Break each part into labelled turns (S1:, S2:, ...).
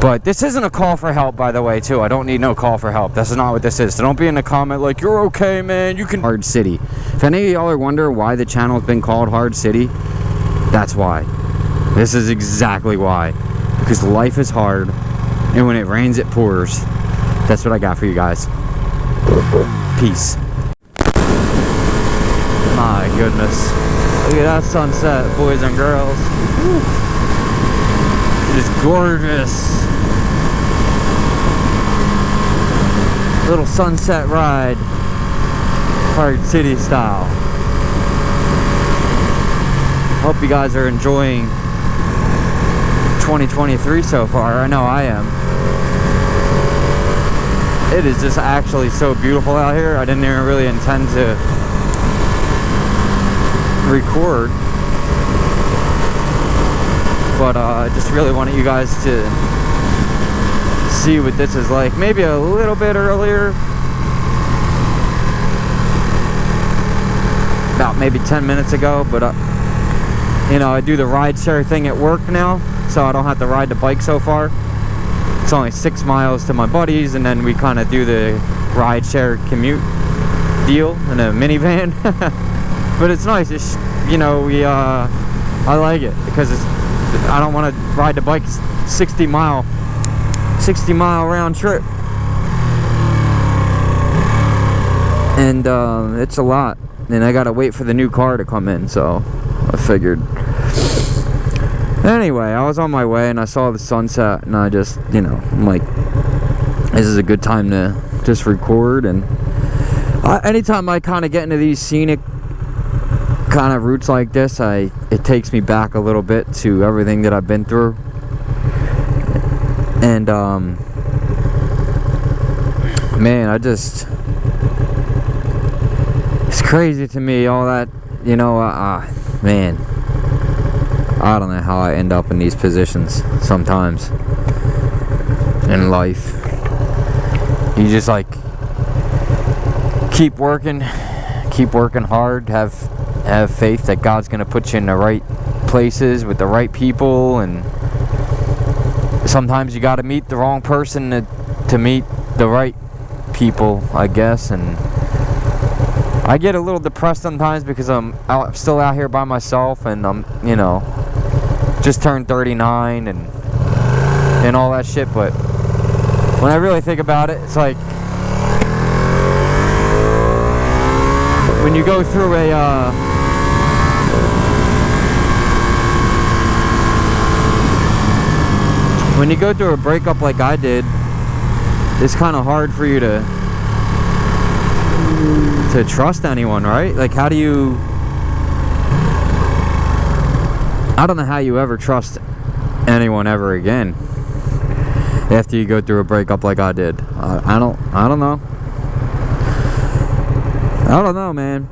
S1: But this isn't a call for help, by the way, too. I don't need no call for help. This is not what this is. So don't be in the comment like, you're okay, man, you can... Hardcity. If any of y'all are wondering why the channel has been called Hardcity, that's why. This is exactly why. Because life is hard, and when it rains, it pours. That's what I got for you guys. Peace. My goodness. Look at that sunset, boys and girls. Woo. It is gorgeous. Little sunset ride. Hardcity style. Hope you guys are enjoying 2023 so far. I know I am. It is just actually so beautiful out here. I didn't even really intend to record, but I just really wanted you guys to see what this is like. Maybe a little bit earlier, about maybe 10 minutes ago, but you know, I do the ride share thing at work now, so I don't have to ride the bike so far. It's only 6 miles to my buddies, and then we kind of do the ride share commute deal in a minivan. But it's nice. It's, you know, I like it because I don't want to ride the bike 60 mile round trip, and it's a lot, and I gotta wait for the new car to come in, so I figured. Anyway, I was on my way and I saw the sunset, and I just, you know, I'm like, this is a good time to just record. And anytime I kind of get into these scenic kind of routes like this, it takes me back a little bit to everything that I've been through. And man, it's crazy to me, all that, you know. Man, I don't know how I end up in these positions sometimes in life. You just like keep working hard, have faith that God's gonna put you in the right places with the right people, and sometimes you gotta meet the wrong person to meet the right people, I guess. And I get a little depressed sometimes because I'm still out here by myself, and I'm, you know, just turned 39 and all that shit. But when I really think about it, it's like when you go through a breakup like I did, it's kind of hard for you to trust anyone, right? Like, how do you... I don't know how you ever trust anyone ever again after you go through a breakup like I did. I don't know. I don't know, man.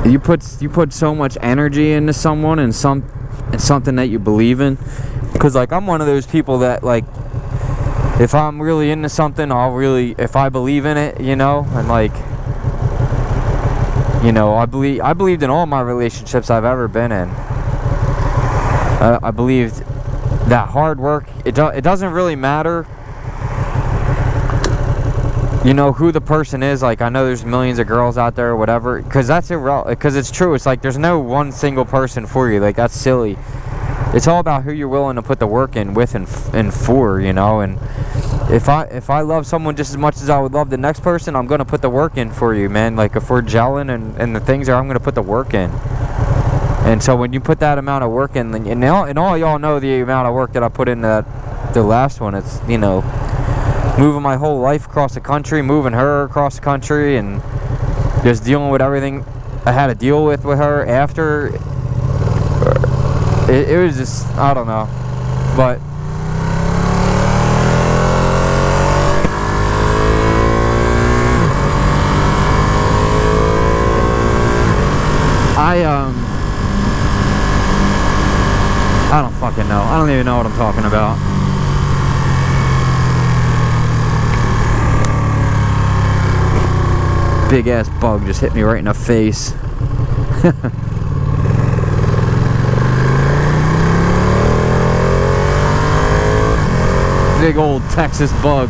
S1: You put so much energy into someone and something that you believe in. Because, like, I'm one of those people that, like, if I'm really into something, if I believe in it, you know, and like, you know, I believed in all my relationships I've ever been in. I believed that hard work, it doesn't really matter, you know, who the person is. Like, I know there's millions of girls out there or whatever, because that's irrelevant, because it's true. It's like there's no one single person for you. Like, that's silly. It's all about who you're willing to put the work in with and for, you know. And if I love someone just as much as I would love the next person, I'm gonna put the work in for you, man. Like, if we're gelling and the things are, I'm gonna put the work in. And so when you put that amount of work in, and all y'all know the amount of work that I put in the last one. It's, you know, moving my whole life across the country, moving her across the country, and just dealing with everything I had to deal with her after. It was just, I don't know, but I don't fucking know. I don't even know what I'm talking about. Big ass bug just hit me right in the face. Big old Texas bug.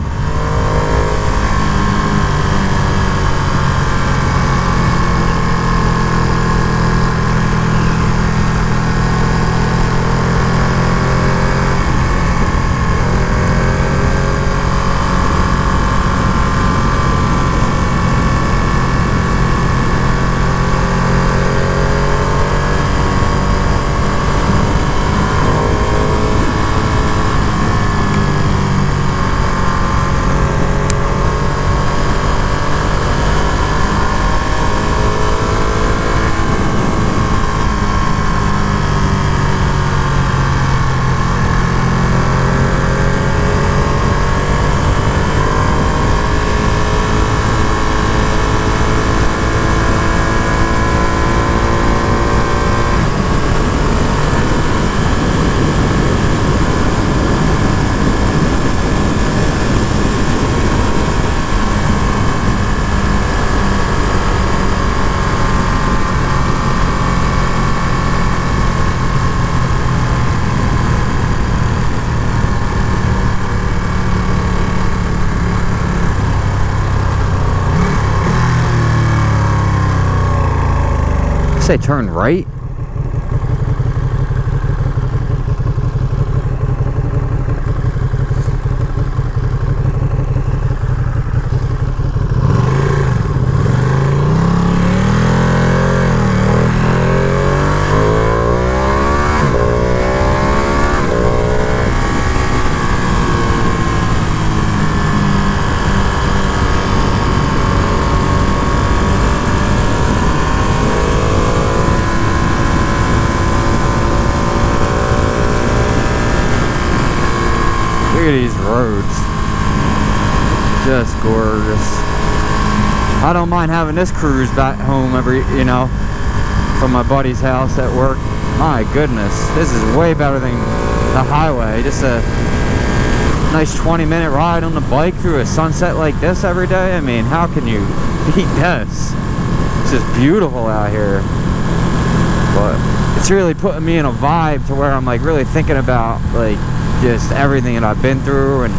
S1: Say turn right. Look at these roads. Just gorgeous. I don't mind having this cruise back home from my buddy's house at work. My goodness, this is way better than the highway. Just a nice 20-minute ride on the bike through a sunset like this every day. I mean, how can you beat this? It's just beautiful out here. But it's really putting me in a vibe to where I'm like really thinking about like just everything that I've been through and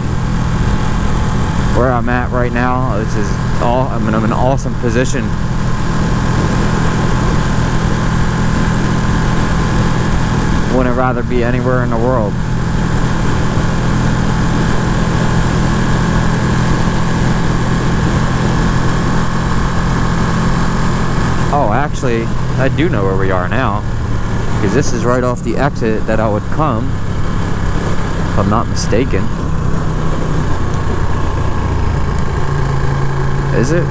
S1: where I'm at right now. This is all, I'm in an awesome position. Wouldn't rather be anywhere in the world. Oh, actually, I do know where we are now, because this is right off the exit that I would come, if I'm not mistaken. Is it?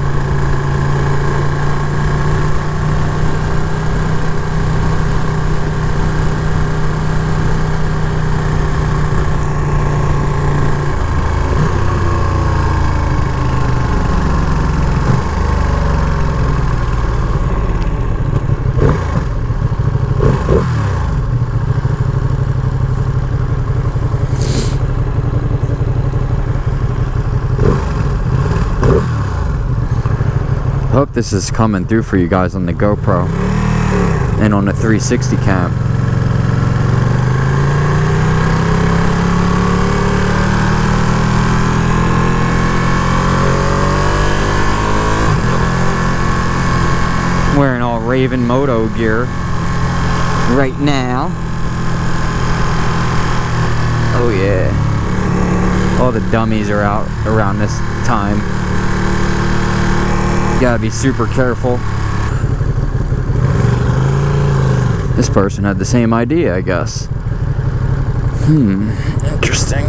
S1: Hope this is coming through for you guys on the GoPro and on the 360 cam. I'm wearing all Raven Moto gear right now. Oh yeah. All the dummies are out around this time. Gotta be super careful. This person had the same idea, I guess. Interesting.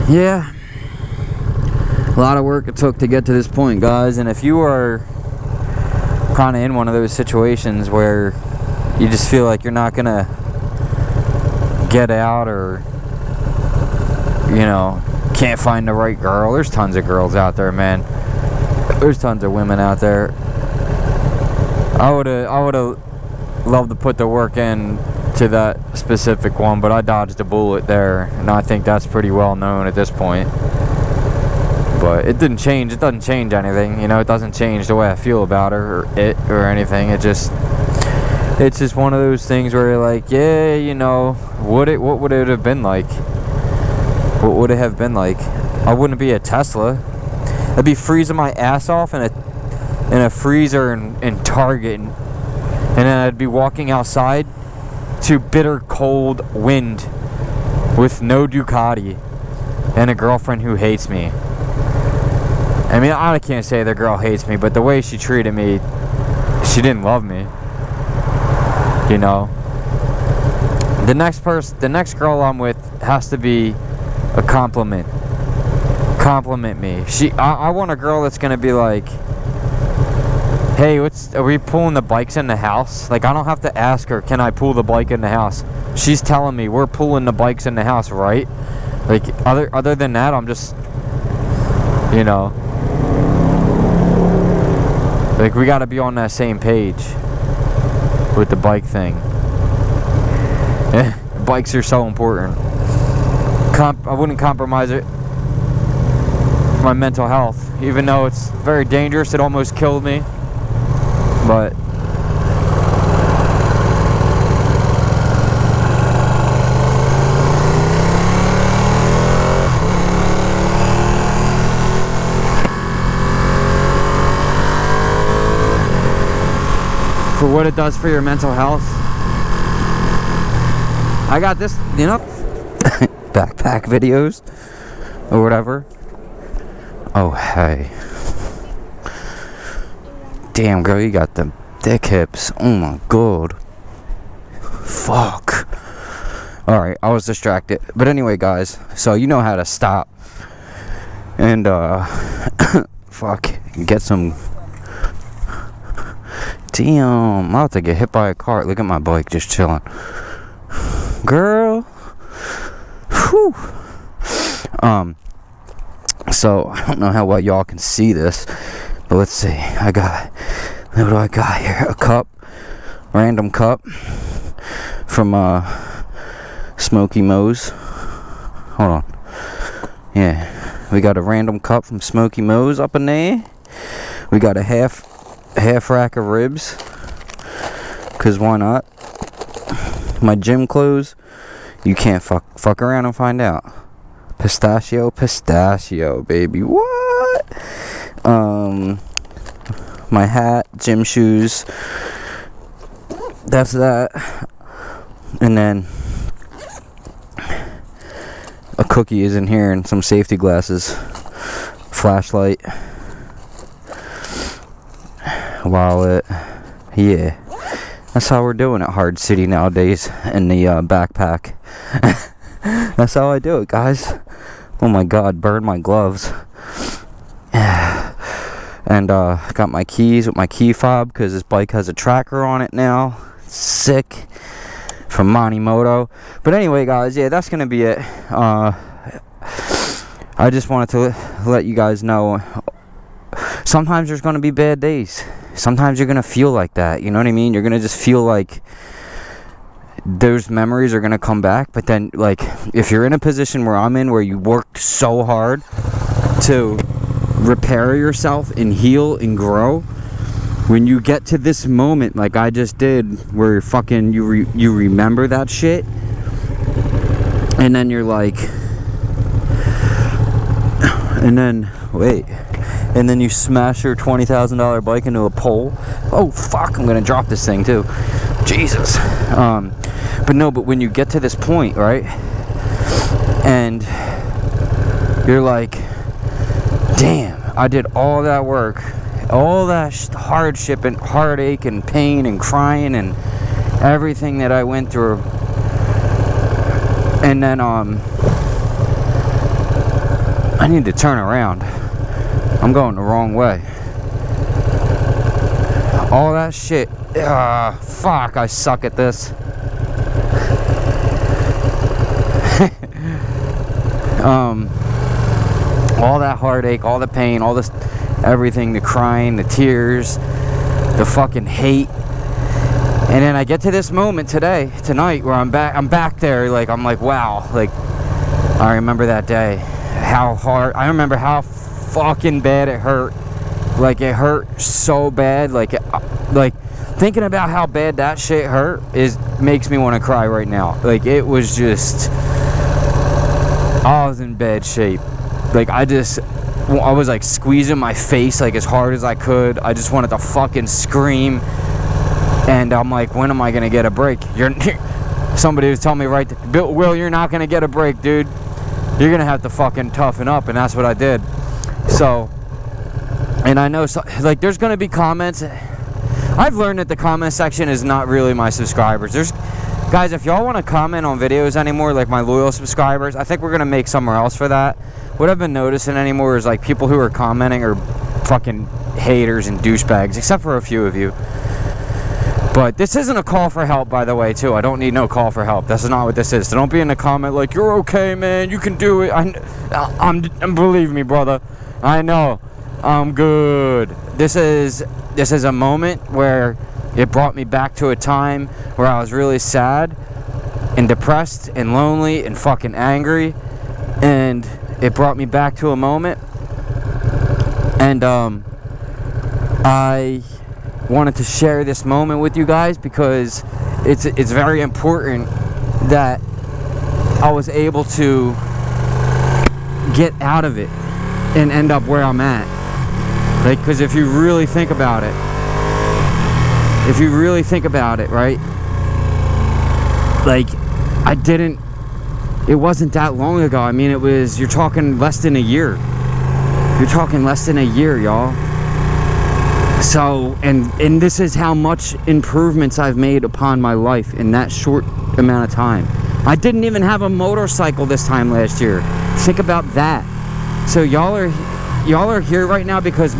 S1: Yeah. A lot of work it took to get to this point, guys. And if you are kind of in one of those situations where you just feel like you're not gonna get out, or can't find the right girl. There's tons of girls out there, man. There's tons of women out there. I would've loved to put the work in to that specific one, but I dodged a bullet there, and I think that's pretty well known at this point. But it didn't change. It doesn't change anything. It doesn't change the way I feel about her or anything. It just, it's just one of those things where you're like, yeah, you know, what would it have been like? What would it have been like? I wouldn't be a Tesla. I'd be freezing my ass off in a freezer in Target, and then I'd be walking outside to bitter cold wind with no Ducati and a girlfriend who hates me. I mean, I can't say the girl hates me, but the way she treated me, she didn't love me. You know, the next girl I'm with has to be a compliment me. I want a girl that's gonna be like, hey, are we pulling the bikes in the house? Like, I don't have to ask her, can I pull the bike in the house? She's telling me we're pulling the bikes in the house, right? Like, other than that, I'm just, you know, like, we gotta be on that same page with the bike thing. Bikes are so important. I wouldn't compromise it for my mental health, even though it's very dangerous. It almost killed me, but for what it does for your mental health. I got this, you know, backpack videos or whatever. Oh, hey. Damn, girl, you got them thick hips. Oh my god. Fuck. Alright, I was distracted. But anyway, guys, so you know how to stop and fuck, get some. Damn, I'm about to get hit by a car. Look at my bike just chilling. Girl. Whew. So I don't know how well y'all can see this, but let's see. What do I got here? A cup, random cup from Smoky Mo's. Hold on. Yeah, we got a random cup from Smoky Mo's up in there. We got a half rack of ribs, cause why not? My gym clothes, you can't fuck around and find out. Pistachio, baby. What? My hat, gym shoes. That's that. And then a cookie is in here and some safety glasses, flashlight, wallet. Yeah, that's how we're doing at Hardcity nowadays in the backpack. That's how I do it, guys. Oh my god, burned my gloves. And got my keys with my key fob, because this bike has a tracker on it now. Sick. From Moto. But anyway, guys, yeah, that's gonna be it. I just wanted to let you guys know, sometimes there's gonna be bad days. Sometimes you're gonna feel like that, you know what I mean? You're gonna just feel like those memories are gonna come back. But then, like, if you're in a position where I'm in, where you worked so hard to repair yourself and heal and grow, when you get to this moment like I just did, where fucking you remember that shit, and then you're like, and then you smash your $20,000 bike into a pole. Oh fuck, I'm gonna drop this thing too. Jesus. But when you get to this point, right, and you're like, damn, I did all that work, all that hardship and heartache and pain and crying and everything that I went through, and then I need to turn around. I'm going the wrong way. All that shit. Fuck, I suck at this. All that heartache, all the pain, all this, everything, the crying, the tears, the fucking hate. And then I get to this moment tonight, where I'm back there, like, I'm like, wow, like, I remember that day, how hard, I remember how fucking bad it hurt. Like, it hurt so bad, like thinking about how bad that shit hurt makes me want to cry right now. Like, it was just, I was in bad shape. Like, I was like squeezing my face like as hard as I could. I just wanted to fucking scream. And I'm like, when am I gonna get a break? Somebody was telling me right there, Will, you're not gonna get a break, dude. You're gonna have to fucking toughen up. And that's what I did. So, and I know, like, there's gonna be comments. I've learned that the comment section is not really my subscribers. Guys, if y'all want to comment on videos anymore, like my loyal subscribers, I think we're gonna make somewhere else for that. What I've been noticing anymore is like people who are commenting are fucking haters and douchebags, except for a few of you. But this isn't a call for help, by the way, too. I don't need no call for help. That's not what this is. So don't be in the comment like, you're okay, man, you can do it. I'm believe me, brother, I know I'm good. This is a moment where it brought me back to a time where I was really sad and depressed and lonely and fucking angry, and it brought me back to a moment, and I wanted to share this moment with you guys because it's very important that I was able to get out of it and end up where I'm at. Like, because if you really think about it, right, like, it wasn't that long ago. I mean, you're talking less than a year. You're talking less than a year, y'all. So, and this is how much improvements I've made upon my life in that short amount of time. I didn't even have a motorcycle this time last year. Think about that. So y'all are here right now because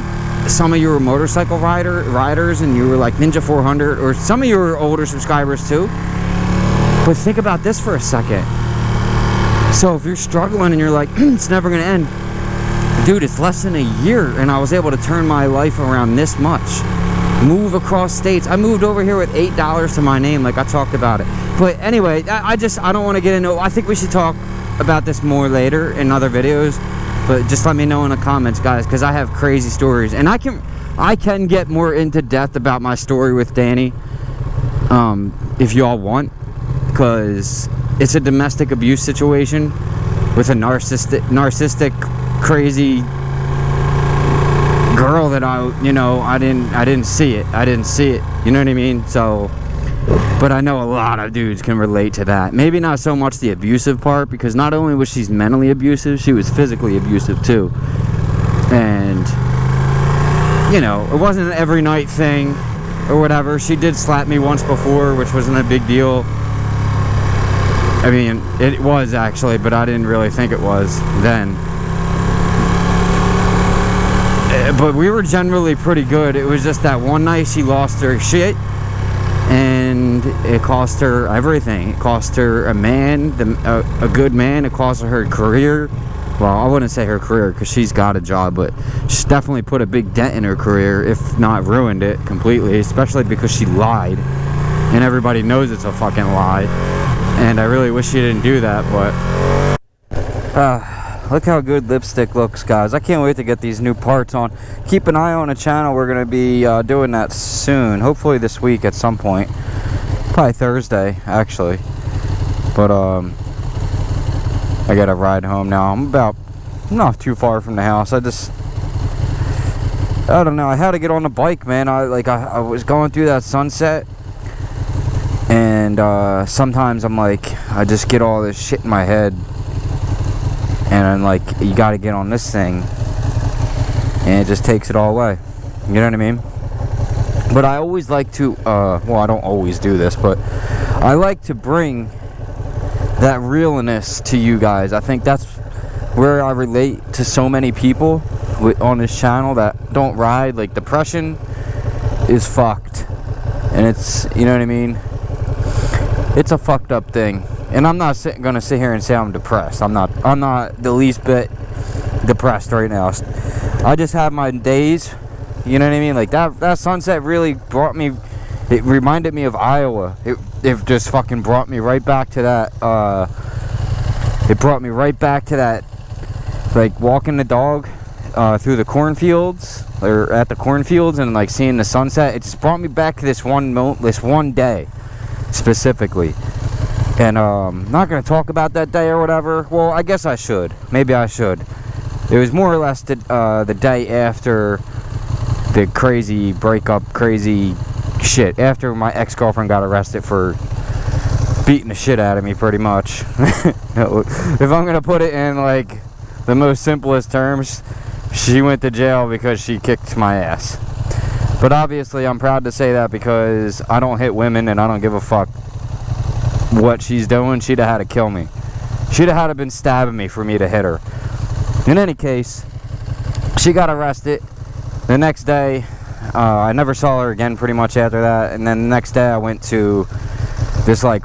S1: some of you were motorcycle riders and you were like Ninja400, or some of you were older subscribers too. But think about this for a second. So if you're struggling and you're like, it's never gonna end, dude, it's less than a year and I was able to turn my life around this much. Move across states. I moved over here with $8 to my name, like I talked about it. But anyway, I don't want to get into it. I think we should talk about this more later in other videos. But just let me know in the comments, guys, because I have crazy stories. And I can get more into depth about my story with Danny, if y'all want. Because it's a domestic abuse situation with a narcissistic, crazy girl that I didn't see it. You know what I mean? So, but I know a lot of dudes can relate to that. Maybe not so much the abusive part, because not only was she mentally abusive, she was physically abusive too. And, it wasn't an every night thing or whatever. She did slap me once before, which wasn't a big deal. I mean, it was actually, but I didn't really think it was then. But we were generally pretty good. It was just that one night she lost her shit, and it cost her everything. It cost her a good man. It cost her career. Well, I wouldn't say her career because she's got a job, but she's definitely put a big dent in her career, if not ruined it completely, especially because she lied. And everybody knows it's a fucking lie. And I really wish she didn't do that, but... look how good lipstick looks, guys. I can't wait to get these new parts on. Keep an eye on the channel. We're going to be doing that soon. Hopefully this week at some point. Probably Thursday, actually. But, I got to ride home now. I'm not too far from the house. I don't know. I had to get on the bike, man. I was going through that sunset. And, sometimes I'm like, I just get all this shit in my head. And I'm like, you gotta get on this thing, and it just takes it all away. You know what I mean? But I always like to, well, I don't always do this, but I like to bring that realness to you guys. I think that's where I relate to so many people on this channel that don't ride. Like, depression is fucked, and it's, you know what I mean? It's a fucked up thing. And I'm not gonna sit here and say I'm depressed. I'm not the least bit depressed right now. I just have my days, you know what I mean? Like, that sunset really brought me, it reminded me of Iowa. It just fucking brought me right back to that, it brought me right back to that, like, walking the dog through the cornfields, or at the cornfields, and like seeing the sunset, it just brought me back to this one day specifically. And I'm not gonna talk about that day or whatever. Well, I guess I should. Maybe I should. It was more or less the day after the crazy breakup, crazy shit. After my ex-girlfriend got arrested for beating the shit out of me, pretty much. If I'm gonna put it in like the most simplest terms, she went to jail because she kicked my ass. But obviously I'm proud to say that, because I don't hit women and I don't give a fuck what she's doing. She'd have had to kill me. She'd have had to been stabbing me for me to hit her. In any case, she got arrested. The next day, I never saw her again pretty much after that. And then the next day I went to this like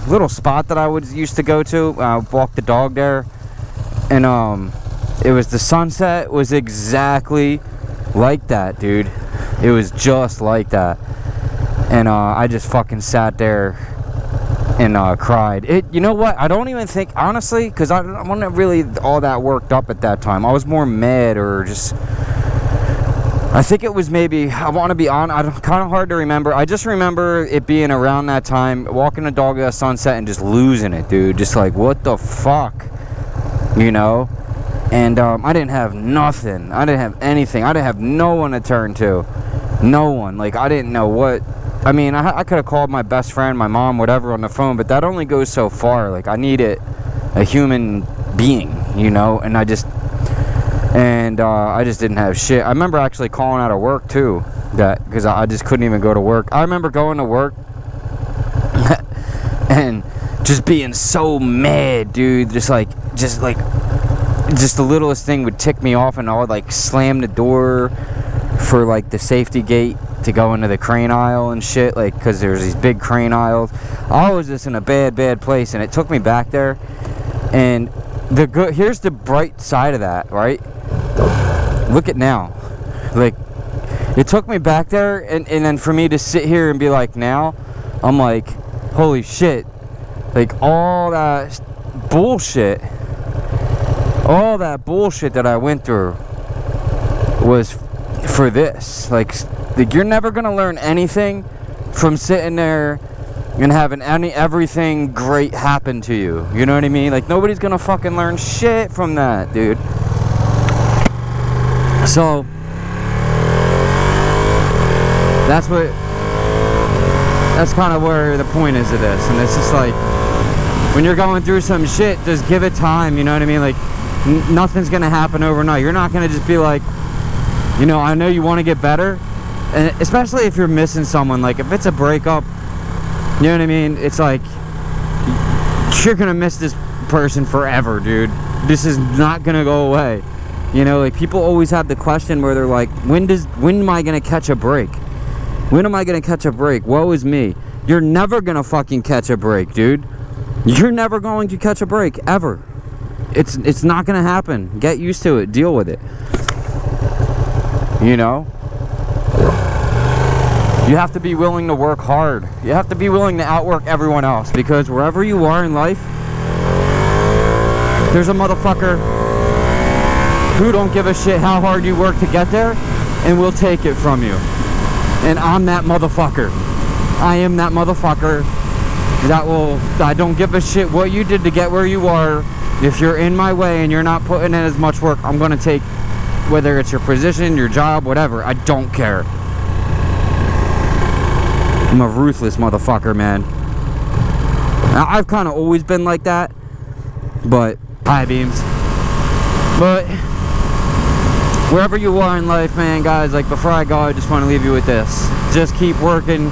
S1: little spot that I used to go to. I walked the dog there, and it was, the sunset was exactly like that, dude. It was just like that. And I just fucking sat there and cried. You know what, I don't even think, honestly, because I wasn't really all that worked up at that time. I was more mad, or just, I think it was maybe, I want to be honest, kind of hard to remember. I just remember it being around that time, walking the dog at sunset and just losing it, dude. Just like, what the fuck, you know? And I didn't have nothing. I didn't have anything. I didn't have no one to turn to. No one. Like, I didn't know what, I mean, I could have called my best friend, my mom, whatever, on the phone, but that only goes so far. Like, I needed a human being, you know? And I just didn't have shit. I remember actually calling out of work too, because I just couldn't even go to work. I remember going to work and just being so mad, dude. Just the littlest thing would tick me off, and I would like slam the door for like the safety gate to go into the crane aisle and shit, like, because there's these big crane aisles. I was just in a bad place, and it took me back there. And here's the bright side of that, right? Look at now. Like, it took me back there, and then for me to sit here and be like, now I'm like, holy shit, like all that bullshit that I went through was for this. Like you're never gonna learn anything from sitting there and having everything great happen to you. You know what I mean? Like, nobody's gonna fucking learn shit from that, dude. So that's kind of where the point is of this. And it's just like, when you're going through some shit, just give it time. You know what I mean? Like, nothing's gonna happen overnight. You're not gonna just be like, you know, I know you want to get better, and especially if you're missing someone. Like, if it's a breakup, you know what I mean? It's like, you're gonna miss this person forever, dude. This is not gonna go away. You know, like, people always have the question where they're like, when am I gonna catch a break? When am I gonna catch a break? Woe is me. You're never gonna fucking catch a break, dude. You're never going to catch a break, ever. It's not gonna happen. Get used to it. Deal with it. You know? You have to be willing to work hard. You have to be willing to outwork everyone else, because wherever you are in life, there's a motherfucker who don't give a shit how hard you work to get there, and will take it from you. And I'm that motherfucker. I am that motherfucker I don't give a shit what you did to get where you are. If you're in my way and you're not putting in as much work, I'm gonna take, whether it's your position, your job, whatever. I don't care. I'm a ruthless motherfucker, man. Now, I've kind of always been like that, but high beams. But wherever you are in life, man, guys, like, before I go, I just want to leave you with this. Just keep working,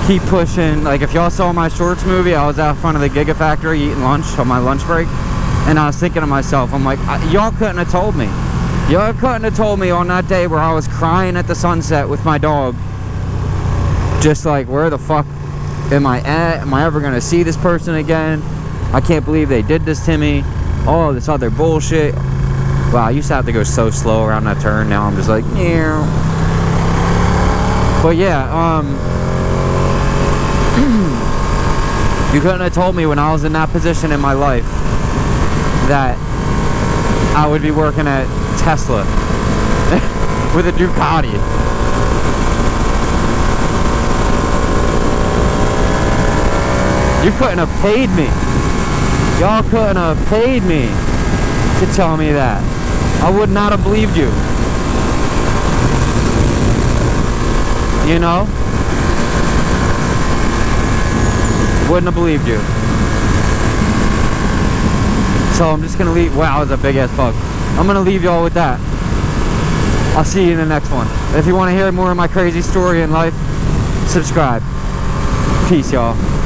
S1: keep pushing. Like, if y'all saw my shorts movie, I was out front of the Gigafactory eating lunch on my lunch break, and I was thinking to myself, I'm like, y'all couldn't have told me. Y'all couldn't have told me on that day where I was crying at the sunset with my dog, just like, where the fuck am I at? Am I ever gonna see this person again? I can't believe they did this to me. All this other bullshit. Wow, I used to have to go so slow around that turn. Now I'm just like, yeah. But yeah, you couldn't have told me when I was in that position in my life that I would be working at Tesla with a Ducati. You couldn't have paid me. Y'all couldn't have paid me to tell me that. I would not have believed you. You know? Wouldn't have believed you. So I'm just gonna leave. Wow, it's a big ass bug. I'm gonna leave y'all with that. I'll see you in the next one. If you want to hear more of my crazy story in life, subscribe. Peace, y'all.